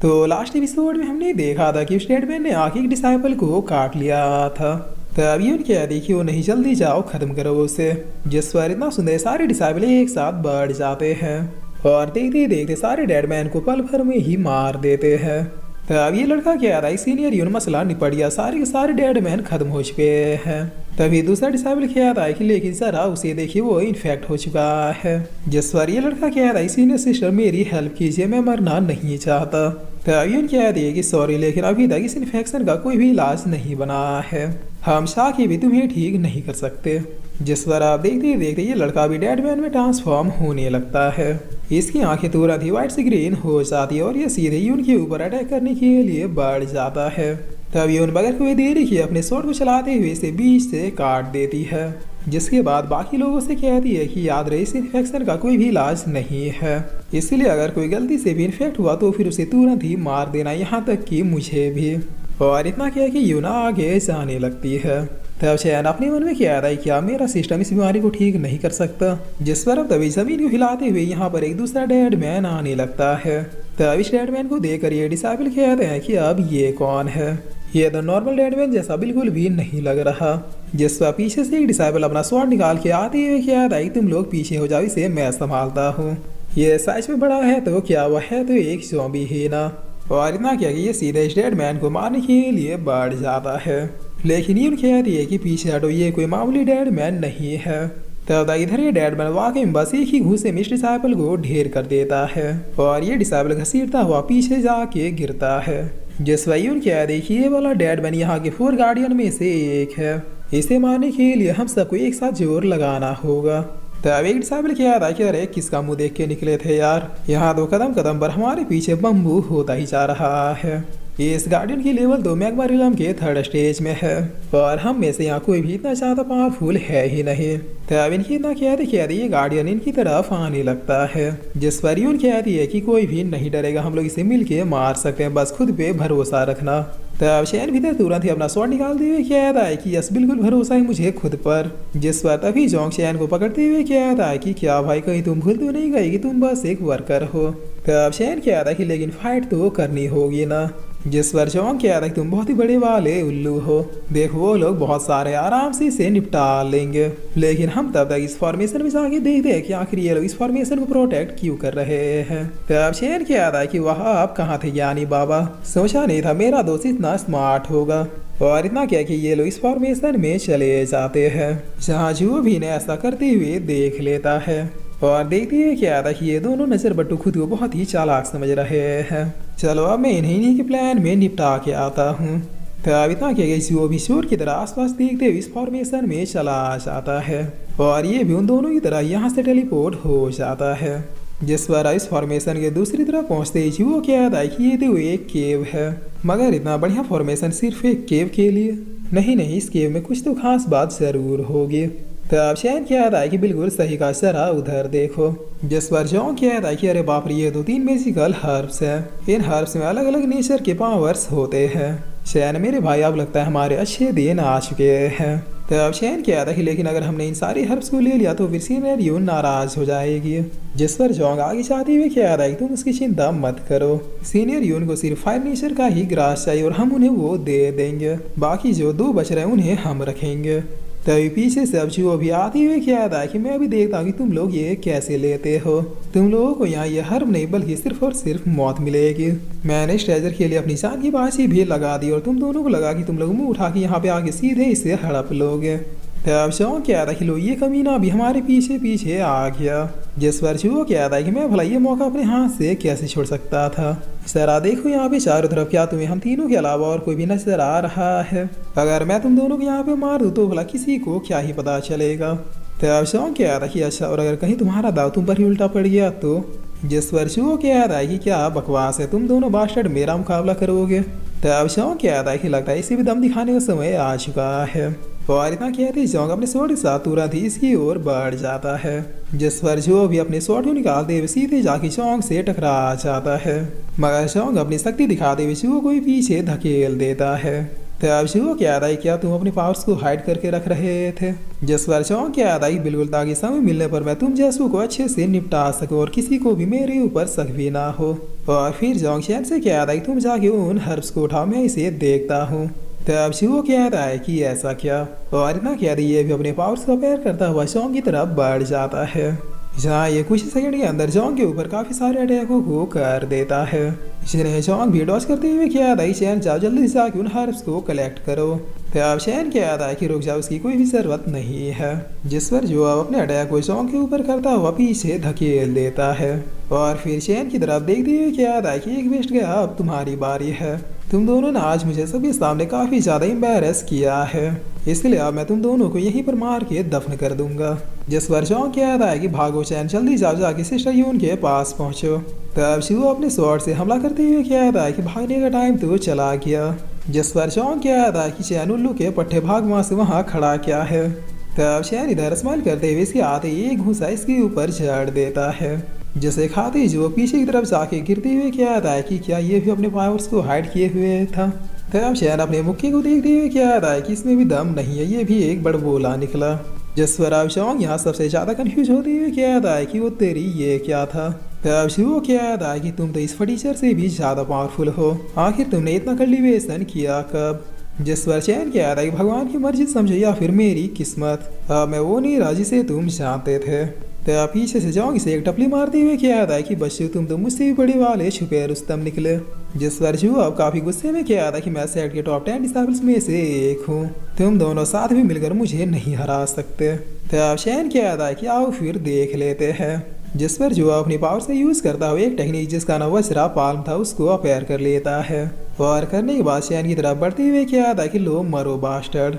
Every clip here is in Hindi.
तो लास्ट एपिसोड में हमने देखा था कि उस डेडमैन ने आखिर डिसाइपल को काट लिया था। तभी उनकी कहती कि वो नहीं, जल्दी जाओ, खत्म करो उसे। जिस पर इतना सुंदर सारे डिसाइपल एक साथ बढ़ जाते हैं और देखते देखते सारे डेडमैन को पल भर में ही मार देते हैं। तब ये लड़का क्या था, सीनियर यून मसला निपट गया, सारे के सारे डेडमैन खत्म हो चुके हैं। तभी दूसरा डिसाइबल क्या था कि लेकिन जरा उसे देखिए वो इन्फेक्ट हो चुका है। जिस पर ये लड़का क्या था, सीनियर सिस्टर मेरी हेल्प कीजिए, मैं मरना नहीं चाहता। तभी उन कह दिए कि सॉरी, लेकिन अभी तक इस इन्फेक्शन का कोई भी इलाज नहीं बना है, हम शाकी भी तुम्हें ठीक नहीं कर सकते। जिस पर आप देखते देखते ये लड़का भी डेडमैन में ट्रांसफॉर्म होने लगता है। इसकी आंखें तुरंत ही वाइट से ग्रीन हो जाती है और ये सीधे ही उनके ऊपर अटैक करने के लिए बढ़ जाता है। तभी उन बगैर कोई देरी किए अपने स्वॉर्ड को चलाते हुए इसे बीच से काट देती है। जिसके बाद बाकी लोगों से कहती है कि याद रहे, इस इन्फेक्शन का कोई भी इलाज नहीं है, इसलिए अगर कोई गलती से भी इन्फेक्ट हुआ तो फिर उसे तुरंत ही मार देना, यहाँ तक कि मुझे भी। और इतना क्या कि यूना आगे जाने लगती है। तब चैन अपने मन में क्या था, क्या मेरा सिस्टम इस बीमारी को ठीक नहीं कर सकता। जिस पर अब तभी जमीन को हिलाते हुए यहाँ पर एक दूसरा डेडमैन आने लगता है। तब इस डेडमैन को देखकर ये डिसाइबल कहते हैं कि अब ये कौन है, ये तो नॉर्मल डेडमैन जैसा बिल्कुल भी नहीं लग रहा। जिस पर पीछे से एक डिसाइबल अपना स्वॉर्ड निकाल के आते हुए कहता है, तुम लोग पीछे हो जाओ, इसे मैं संभालता हूँ, ये साइज में बड़ा है तो क्या हुआ है, तो एक ज़ॉम्बी ही ना। और इतना क्या कि ये सीधे इस डेडमैन को मारने के लिए बढ़ जाता है। लेकिन ये कहती है कि पीछे हटो, ये कोई मामूली डेडमैन नहीं है। तब इधर ये डेडमैन वाकई में बस एक ही घूसे में इस डिसाइबल को ढेर कर देता है और ये डिसाइबल घसीटता हुआ पीछे जाके गिरता है। जिस वही उनके देखिए ये वाला डेडमैन यहाँ के 4 गार्डियन में से एक है, इसे मारने के लिए हम सबको एक साथ जोर लगाना होगा। तब एक डिसाइबल क्या था कि अरे किसका मुंह देख के निकले थे यार, यहाँ तो कदम कदम पर हमारे पीछे बम्बू होता ही जा रहा है। इस गार्डियन की लेवल 2 मैग्मा रिलम के 3rd स्टेज में है और हम में से यहाँ कोई भी इतना ज्यादा पावरफुल है ही नहीं। तब इनकी इतना कहते ये गार्डियन इनकी तरफ आने लगता है। जिस पर यून कहती है कि कोई भी नहीं डरेगा, हम लोग इसे मिलके मार सकते हैं, बस खुद पे भरोसा रखना। तब शैन भीतर तुरंत ही अपना स्वॉर्ड निकालते हुए कहता है कि यस, बिल्कुल भरोसा है मुझे खुद पर। जिस पर तभी जोंग शैन को पकड़ते हुए कहता है कि क्या भाई, कहीं तुम भूल तो नहीं गई कि तुम बस एक वर्कर हो। तब शैन कहता है कि लेकिन फाइट तो करनी होगी ना। जिस पर जोंग कहता है कि तुम बहुत ही बड़े वाले उल्लू हो, देखो वो लोग बहुत सारे आराम से इसे निपटा लेंगे, लेकिन हम तब तक इस फॉर्मेशन में जाके देखते हैं कि आखिर ये लोग इस फॉर्मेशन को प्रोटेक्ट क्यों कर रहे हैं। तब शैन कहता है कि वह आप कहाँ थे ज्ञानी बाबा, सोचा नहीं था मेरा दोस्त इतना स्मार्ट होगा। और इतना क्या कि ये लोग इस फॉर्मेशन में चले जाते हैं जहाँ जू भी ने ऐसा करते हुए देख लेता है और देखते हुए क्या था कि ये दोनों नजर बट्टू खुद को बहुत ही चालाक समझ रहे हैं। चलो अब मैं इन्हीं के प्लान में निपटा के आता हूँ। तब इतना क्या वो भी शोर की तरह आसपास देखते हुए इस फॉर्मेशन में चला जाता है और ये भी उन दोनों की तरह यहाँ से टेलीपोर्ट हो जाता है। जिस पर इस फॉर्मेशन के दूसरी तरफ पहुँचते ही वो क्या था कि ये तो एक केव है, मगर इतना बढ़िया फॉर्मेशन सिर्फ एक केव के लिए नहीं, इस केव में कुछ तो खास बात जरूर होगी। तब शैन कहता है कि बिल्कुल सही का, जरा उधर देखो। जिस पर जोंग कहता है कि अरे बाप रे, ये तो 3 मैजिकल हर्ब्स हैं, इन हर्ब्स में अलग अलग नेचर के पावर्स होते हैं। शैन मेरे भाई, अब लगता है हमारे अच्छे दिन आ चुके हैं। तब शैन कहता है कि लेकिन अगर हमने इन सारी हर्ब्स को ले लिया तो फिर सीनियर यून नाराज हो जाएगी। जिस पर जोंग आगे चाहते हुए कहता है कि तुम उसकी चिंता मत करो, सीनियर यून को सिर्फ फायर नेचर का ही ग्रास चाहिए और हम उन्हें वो दे देंगे, बाकी जो 2 बच रहे हैं उन्हें हम रखेंगे। तभी पीछे से अब जो भी आते हुए क्या था कि मैं अभी देखता हूँ कि तुम लोग ये कैसे लेते हो, तुम लोगों को यहाँ ये हर्ब नहीं बल्कि सिर्फ और सिर्फ मौत मिलेगी। मैंने इस ट्रेजर के लिए अपनी जान की बाजी भी लगा दी और तुम दोनों को लगा कि तुम लोग मुंह उठा के यहाँ पे आके सीधे इसे हड़प लोगे। तब शौक क्या था कि लो ये कमीना भी हमारे पीछे पीछे आ गया। जिस पर जो क्या था कि मैं भला ये मौका अपने हाथ से कैसे छोड़ सकता था। जरा देखो यहाँ पे चारों तरफ, क्या तुम्हें हम तीनों के अलावा और कोई भी नजर आ रहा है? अगर मैं तुम दोनों को यहाँ पे मार दूँ तो भला किसी को क्या ही पता चलेगा। तब शौक क्या था कि अच्छा, और अगर कहीं तुम्हारा दाव तुम पर ही उल्टा पड़ गया तो? जिस पर जो क्या था कि क्या बकवास है, तुम दोनों बास्टर्ड मेरा मुकाबला करोगे? तब शौक क्या था कि लगता है इसे भी दम दिखाने का समय आ चुका है। और इतना कहते जोंग अपने स्वॉर्ड के साथ तुरंत ही इसकी ओर बढ़ जाता है। जिस पर जो भी अपने स्वॉर्ड को निकालते हुए सीधे जाके जोंग से टकरा जाता है, मगर जोंग अपनी शक्ति दिखाते हुए जो को पीछे धकेल देता है। तब शिवो की याद आई क्या तुम अपने पावर्स को हाइड करके रख रहे थे। जसवर चौंक की याद आई बिल्कुल, ताकि समय मिलने पर मैं तुम जैसों को अच्छे से निपटा सकूं और किसी को भी मेरे ऊपर शक भी ना हो। और फिर जोंग चैन से क्या याद आई तुम जाके उन हर्ब्स को उठाओ, मैं इसे देखता हूँ। तब शिवो की याद आए कि ऐसा क्या, और इतना क्या ये भी अपने पावर्स को पैर करता हुआ जोंग की तरफ बढ़ जाता है, जहाँ ये कुछ सेकंड के अंदर जोंग के ऊपर काफी सारे अटैकों को कर देता है। जिन्हें जोंग भी डॉज करते हुए क्या याद आई चैन जाओ जल्दी से जाके उन हर्ब्स को कलेक्ट करो। तब चैन क्या याद आया कि रुक जाओ, उसकी कोई भी जरूरत नहीं है। जिस पर जो अब अपने अटैक को जोंग के ऊपर करता हुआ पीछे धकेल देता है। और फिर चैन की तरफ देखते हुए क्या याद आया कि एक बेस्ट गया, अब तुम्हारी बारी है। तुम दोनों ने आज मुझे सबके सामने काफी ज्यादा एम्बैरस किया है, इसलिए अब मैं तुम दोनों को यहीं पर मार के दफन कर दूंगा। जिस पर जोंग क्या याद आया कि भागो चैन, जल्दी जाओ जाके सिस्टर यून के पास पहुंचो। तब शिवो अपने स्वॉर्ड से हमला करते हुए क्या याद आया कि भागने का टाइम तो चला गया। जिस पर जोंग क्या याद आया कि चैन उल्लू के पट्टे भाग वहां से वहां खड़ा क्या है। तब चैन इधर स्माइल करते हुए इसके आते ही एक घूसा इसके ऊपर झाड़ देता है, जिसे खाते ही जो पीछे की तरफ जाके गिरते हुए क्या याद आया कि क्या ये भी अपने पावर्स को हाइड किए हुए था। तब चैन अपने मुक्के को देखते हुए क्या याद आया कि इसमें भी दम नहीं है, ये भी एक बड़बोला निकला। जिस पर अब जोंग यहाँ सबसे ज्यादा कंफ्यूज होते हुए क्या याद आया कि वो तेरी ये क्या था। तब शिवो क्या याद आया कि तुम तो इस फटीचर से भी ज्यादा पावरफुल हो, आखिर तुमने इतना कल्टीवेशन किया कब। जिस पर चैन क्या याद आया कि भगवान की मर्जी समझो या फिर मेरी किस्मत, अब मैं वो नहीं राजी से तुम जानते थे। तो पीछे से जोंग इसे एक टपली मारते हुए क्या याद आया कि बच्चों तुम तो मुझसे भी बड़े वाले छुपे रुस्तम निकले। जिस पर जो अब काफी गुस्से में क्या याद है कि मैं सेट के टॉप 10 डिसाइबल्स में से एक हूँ, तुम दोनों साथ भी मिलकर मुझे नहीं हरा सकते। तो अब चैन क्या याद है कि आओ फिर देख लेते हैं। जिस पर जो अपनी पावर से यूज करता हुआ एक टेक्निक जिसका नाम वज्रा पाल्म था उसको अपेयर कर लेता है, और करने के बाद चैन की तरफ बढ़ते हुए क्या याद है कि लो मरो बास्टर्ड।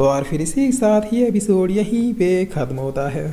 और फिर इसी के साथ ये एपिसोड यहीं पे खत्म होता है।